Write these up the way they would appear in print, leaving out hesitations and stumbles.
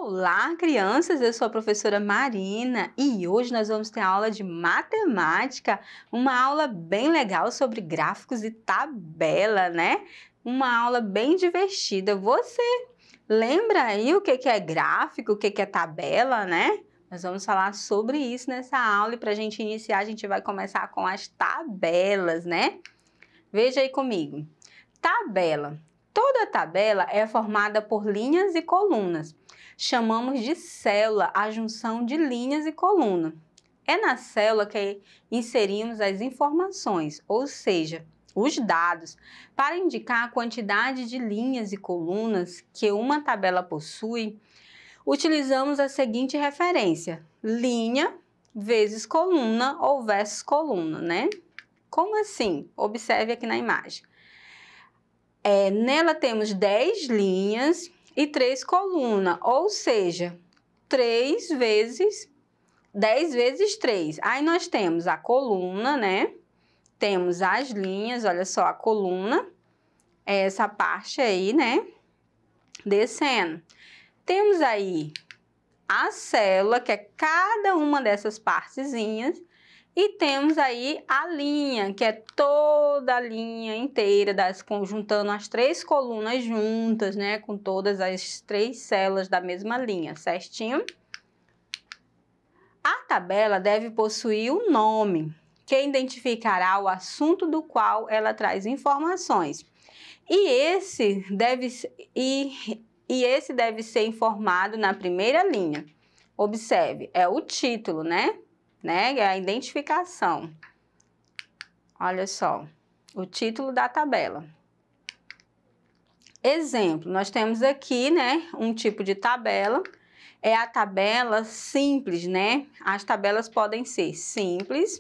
Olá, crianças! Eu sou a professora Marina e hoje nós vamos ter aula de matemática, uma aula bem legal sobre gráficos e tabela, né? Uma aula bem divertida. Você lembra aí o que é gráfico, o que é tabela, né? Nós vamos falar sobre isso nessa aula e para a gente iniciar, a gente vai começar com as tabelas, né? Veja aí comigo. Tabela. Toda tabela é formada por linhas e colunas. Chamamos de célula a junção de linhas e colunas. É na célula que inserimos as informações, ou seja, os dados, para indicar a quantidade de linhas e colunas que uma tabela possui. Utilizamos a seguinte referência: linha vezes coluna ou versus coluna, né? Como assim? Observe aqui na imagem. Nela temos 10 linhas e 3 colunas, ou seja, 10 vezes 3. Aí nós temos a coluna, né? Temos as linhas, olha só, a coluna, essa parte aí, né? Descendo. Temos aí a célula, que é cada uma dessas partezinhas. E temos aí a linha, que é toda a linha inteira, juntando as 3 colunas juntas, né? Com todas as 3 células da mesma linha, certinho? A tabela deve possuir um nome, que identificará o assunto do qual ela traz informações. E esse deve ser informado na primeira linha. Observe, é o título, né? É a identificação. Olha só, o título da tabela. Exemplo, nós temos aqui, né, um tipo de tabela, é a tabela simples, né? As tabelas podem ser simples,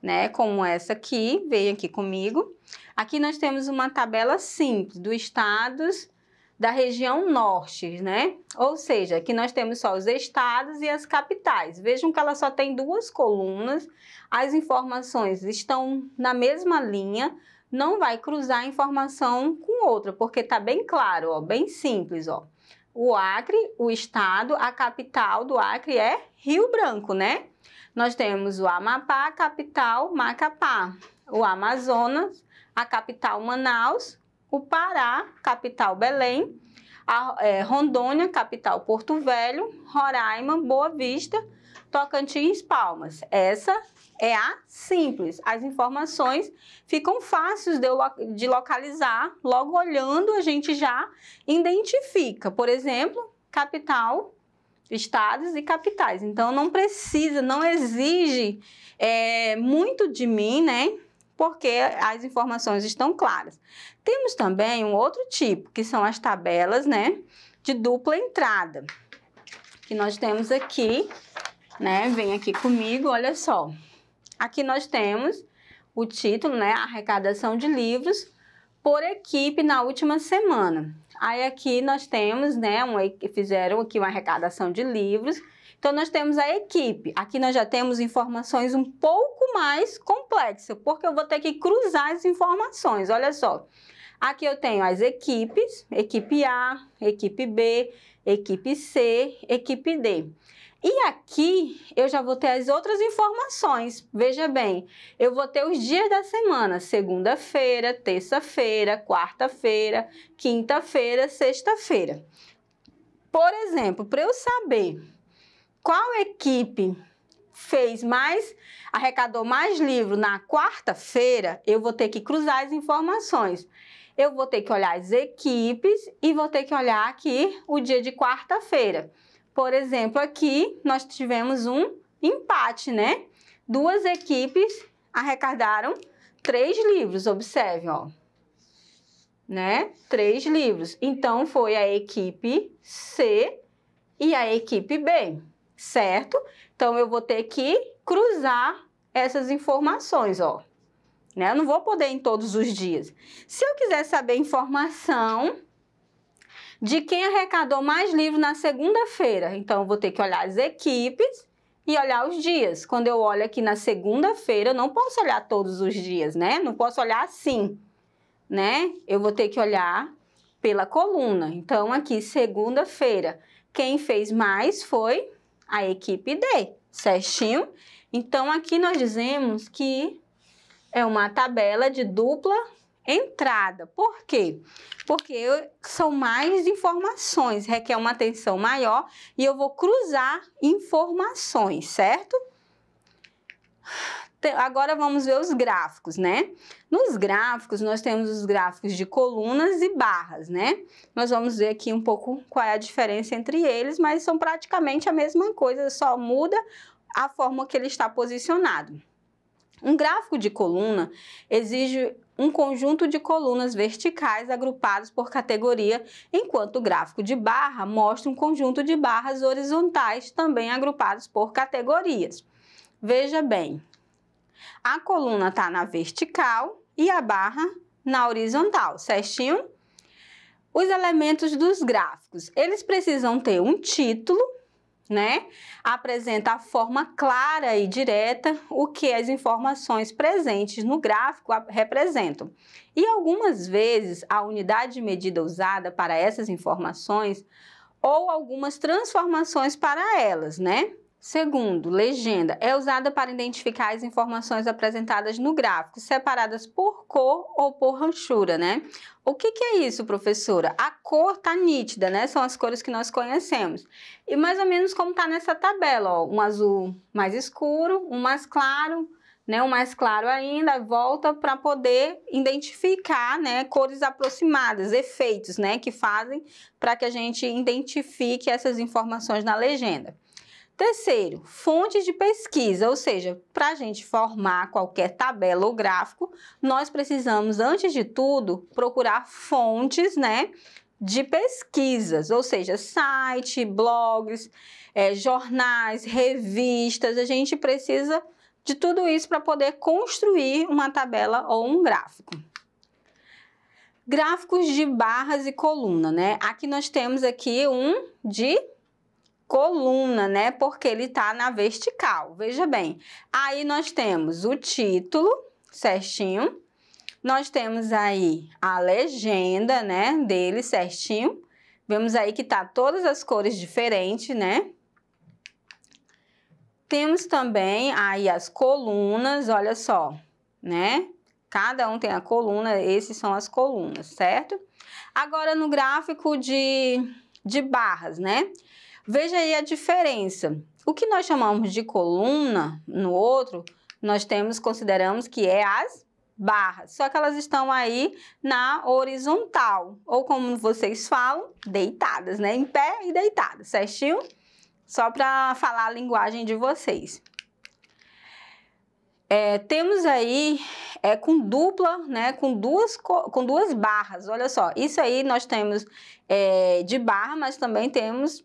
né, como essa aqui, veio aqui comigo. Aqui nós temos uma tabela simples dos estados da região norte, né? Ou seja, aqui nós temos só os estados e as capitais. Vejam que ela só tem 2 colunas, as informações estão na mesma linha, não vai cruzar informação com outra, porque tá bem claro, ó, bem simples, ó. O Acre, o estado, a capital do Acre é Rio Branco, né? Nós temos o Amapá, capital, Macapá. O Amazonas, a capital, Manaus. O Pará, capital Belém, Rondônia, capital Porto Velho, Roraima, Boa Vista, Tocantins, Palmas. Essa é a simples. As informações ficam fáceis de localizar, logo olhando a gente já identifica. Por exemplo, capital, estados e capitais. Então não precisa, não exige muito de mim, né? Porque as informações estão claras. Temos também um outro tipo, que são as tabelas, né, de dupla entrada, que nós temos aqui, né, vem aqui comigo, olha só. Aqui nós temos o título, né, arrecadação de livros por equipe na última semana. Aí aqui nós temos, né, fizeram aqui uma arrecadação de livros. Então, nós temos a equipe. Aqui nós já temos informações um pouco mais complexas, porque eu vou ter que cruzar as informações. Olha só. Aqui eu tenho as equipes, equipe A, equipe B, equipe C, equipe D. E aqui eu já vou ter as outras informações. Veja bem, eu vou ter os dias da semana: segunda-feira, terça-feira, quarta-feira, quinta-feira, sexta-feira. Por exemplo, para eu saber qual equipe arrecadou mais livro na quarta-feira, eu vou ter que cruzar as informações. Eu vou ter que olhar as equipes e vou ter que olhar aqui o dia de quarta-feira. Por exemplo, aqui nós tivemos um empate, né? 2 equipes arrecadaram 3 livros, observe, ó. Né? 3 livros. Então, foi a equipe C e a equipe B. Certo? Então, eu vou ter que cruzar essas informações, ó. Né? Eu não vou poder em todos os dias. Se eu quiser saber informação de quem arrecadou mais livros na segunda-feira, então, eu vou ter que olhar as equipes e olhar os dias. Quando eu olho aqui na segunda-feira, eu não posso olhar todos os dias, né? Não posso olhar assim, né? Eu vou ter que olhar pela coluna. Então, aqui, segunda-feira, Quem fez mais foi a equipe D, certinho? Então, aqui nós dizemos que é uma tabela de dupla entrada. Por quê? Porque são mais informações, requer uma atenção maior e eu vou cruzar informações, certo? Agora vamos ver os gráficos, né? Nos gráficos, nós temos os gráficos de colunas e barras, né? Nós vamos ver aqui um pouco qual é a diferença entre eles, mas são praticamente a mesma coisa, só muda a forma que ele está posicionado. Um gráfico de coluna exige um conjunto de colunas verticais agrupadas por categoria, enquanto o gráfico de barra mostra um conjunto de barras horizontais também agrupadas por categorias. Veja bem. A coluna está na vertical e a barra na horizontal, certinho? Os elementos dos gráficos, eles precisam ter um título, né? Apresenta a forma clara e direta o que as informações presentes no gráfico representam. E algumas vezes a unidade de medida usada para essas informações ou algumas transformações para elas, né? Segundo, legenda é usada para identificar as informações apresentadas no gráfico, separadas por cor ou por ranchura, né? O que é isso, professora? A cor tá nítida, né? São as cores que nós conhecemos. E mais ou menos como tá nessa tabela, ó, um azul mais escuro, um mais claro, né? Um mais claro ainda, volta para poder identificar, né? Cores aproximadas, efeitos, né? Que fazem para que a gente identifique essas informações na legenda. Terceiro, fonte de pesquisa, ou seja, para a gente formar qualquer tabela ou gráfico, nós precisamos, antes de tudo, procurar fontes, né, de pesquisas, ou seja, site, blogs, jornais, revistas, a gente precisa de tudo isso para poder construir uma tabela ou um gráfico. Gráficos de barras e coluna, né? Aqui nós temos aqui um de coluna, né? Porque ele tá na vertical. Veja bem. Aí nós temos o título, certinho. Nós temos aí a legenda, né? Dele, certinho. Vemos aí que tá todas as cores diferentes, né? Temos também aí as colunas, olha só, né? Cada um tem a coluna, esses são as colunas, certo? Agora no gráfico de barras, né? Veja aí a diferença. O que nós chamamos de coluna, no outro, consideramos que é as barras. Só que elas estão aí na horizontal, ou como vocês falam, deitadas, né? Em pé e deitadas, certinho? Só para falar a linguagem de vocês. Temos aí com dupla, né? Com duas barras, olha só. Isso aí nós temos de barra, mas também temos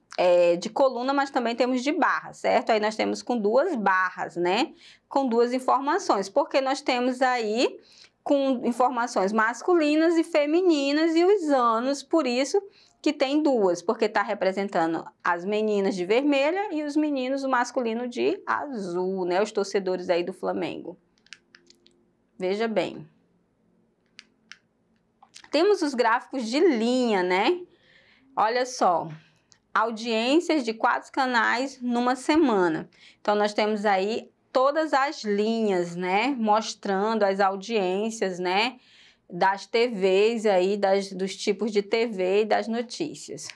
de coluna, mas também temos de barra, certo? Aí nós temos com duas barras, né? Com duas informações, porque nós temos aí com informações masculinas e femininas e os anos, por isso que tem duas, porque está representando as meninas de vermelha e os meninos, o masculino de azul, né? Os torcedores aí do Flamengo. Veja bem. Temos os gráficos de linha, né? Olha só, audiências de 4 canais numa semana. Então, nós temos aí todas as linhas, né? Mostrando as audiências, né? Das TVs aí, dos tipos de TV e das notícias.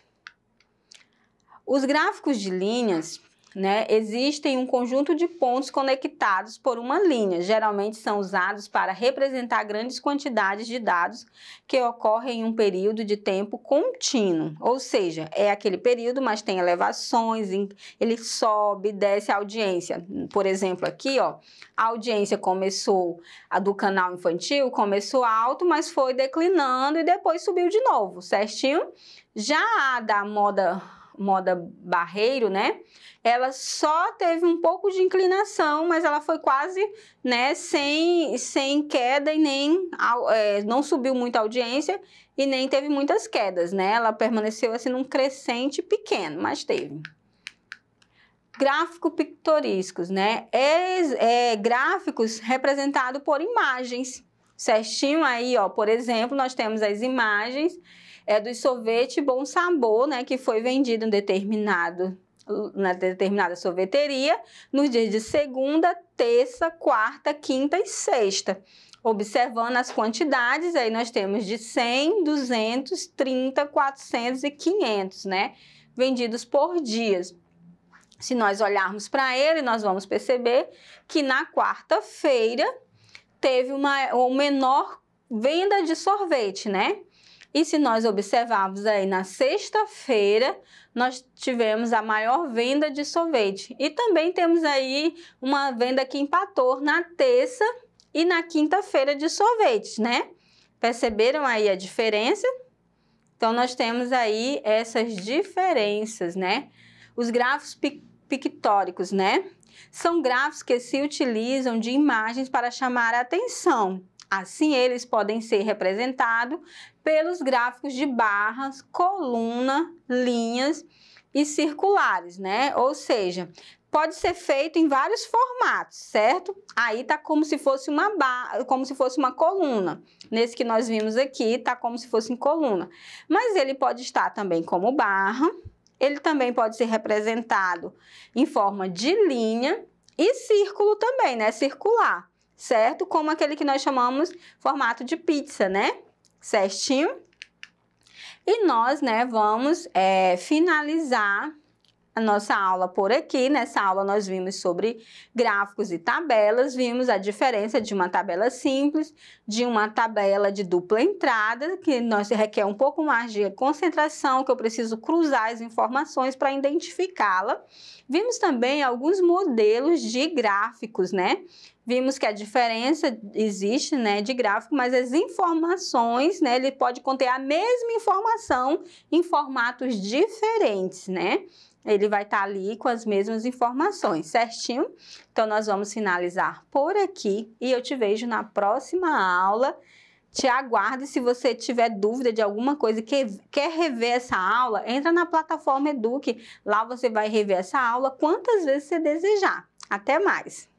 Os gráficos de linhas, né, existem um conjunto de pontos conectados por uma linha. Geralmente são usados para representar grandes quantidades de dados que ocorrem em um período de tempo contínuo. Ou seja, é aquele período, mas tem elevações, ele sobe, desce a audiência. Por exemplo, aqui, ó, a audiência começou, a do canal infantil começou alto, mas foi declinando e depois subiu de novo, certinho? Já a da moda Barreiro, né? Ela só teve um pouco de inclinação, mas ela foi quase, né, sem queda e nem não subiu muita audiência e nem teve muitas quedas, né? Ela permaneceu assim num crescente pequeno, mas teve. Gráficos pictorísticos, né? Gráficos representados por imagens, Certinho aí, ó, por exemplo, nós temos as imagens do sorvete Bom Sabor, né, que foi vendido na determinada sorveteria nos dias de segunda, terça, quarta, quinta e sexta. Observando as quantidades, aí nós temos de 100, 200, 30, 400 e 500, né, vendidos por dias. Se nós olharmos para ele, nós vamos perceber que na quarta-feira teve uma menor venda de sorvete, né? E se nós observarmos aí na sexta-feira, nós tivemos a maior venda de sorvete. E também temos aí uma venda que empatou na terça e na quinta-feira de sorvetes, né? Perceberam aí a diferença? Então, nós temos aí essas diferenças, né? Os gráficos pictóricos, né? São gráficos que se utilizam de imagens para chamar a atenção. Assim, eles podem ser representados pelos gráficos de barras, coluna, linhas e circulares, né? Ou seja, pode ser feito em vários formatos, certo? Aí tá como se fosse uma barra, como se fosse uma coluna. Nesse que nós vimos aqui, tá como se fosse em coluna. Mas ele pode estar também como barra. Ele também pode ser representado em forma de linha e círculo também, né? Circular, certo? Como aquele que nós chamamos formato de pizza, né? Certinho? E nós, né, vamos finalizar a nossa aula por aqui. Nessa aula nós vimos sobre gráficos e tabelas, vimos a diferença de uma tabela simples, de uma tabela de dupla entrada, que nós requer um pouco mais de concentração, que eu preciso cruzar as informações para identificá-la. Vimos também alguns modelos de gráficos, né? Vimos que a diferença existe, né, de gráfico, mas as informações, né, ele pode conter a mesma informação em formatos diferentes, né? Ele vai estar ali com as mesmas informações, certinho? Então, nós vamos finalizar por aqui e eu te vejo na próxima aula. Te aguardo. Se você tiver dúvida de alguma coisa, quer rever essa aula, entra na plataforma Eduque. Lá você vai rever essa aula quantas vezes você desejar. Até mais!